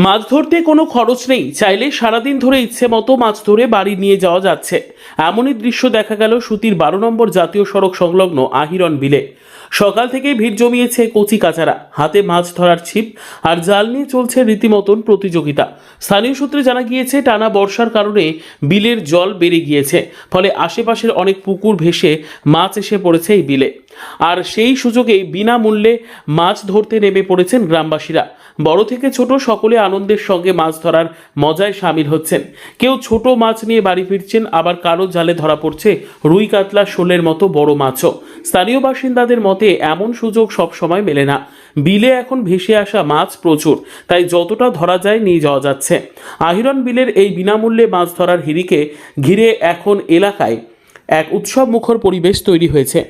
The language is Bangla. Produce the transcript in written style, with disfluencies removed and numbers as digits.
মাছ ধরতে কোনো খরচ নেই, চাইলে সারাদিন ধরে ইচ্ছে মতো মাছ ধরে বাড়ি নিয়ে যাওয়া যাচ্ছে। এমনই দৃশ্য দেখা গেল সুতির 12 নম্বর জাতীয় সড়ক সংলগ্ন আহিরন বিলে। সকাল থেকেই ভিড় জমিয়েছে কচি কাচারা, হাতে মাছ ধরার ছিপ আর জাল নিয়ে চলছে রীতিমতন প্রতিযোগিতা। স্থানীয় সূত্রে জানা গিয়েছে, টানা বর্ষার কারণে বিলের জল বেড়ে গিয়েছে, ফলে আশেপাশের অনেক পুকুর ভেসে মাছ এসে পড়েছে এই বিলে। আর সেই সুযোগেই বিনামূল্যে মাছ ধরতে নেমে পড়েছেন গ্রামবাসীরা। বড় থেকে ছোট সকলে আনন্দের সঙ্গে মাছ ধরার মজায় সামিল হচ্ছেন। কেউ ছোট মাছ নিয়ে বাড়ি ফিরছেন, আবার কারো জালে ধরা পড়ছে রুই, কাতলা, শোলের মতো বড় মাছও। স্থানীয় বাসিন্দাদের মতে এমন সুযোগ সব সময় মেলে না। বিলে এখন ভেসে আসা মাছ প্রচুর, তাই যতটা ধরা যায় নিয়ে যাওয়া যাচ্ছে। আহিরন বিলের এই বিনামূল্যে মাছ ধরার হিড়িকে ঘিরে এখন এলাকায় এক উৎসব মুখর পরিবেশ তৈরি হয়েছে।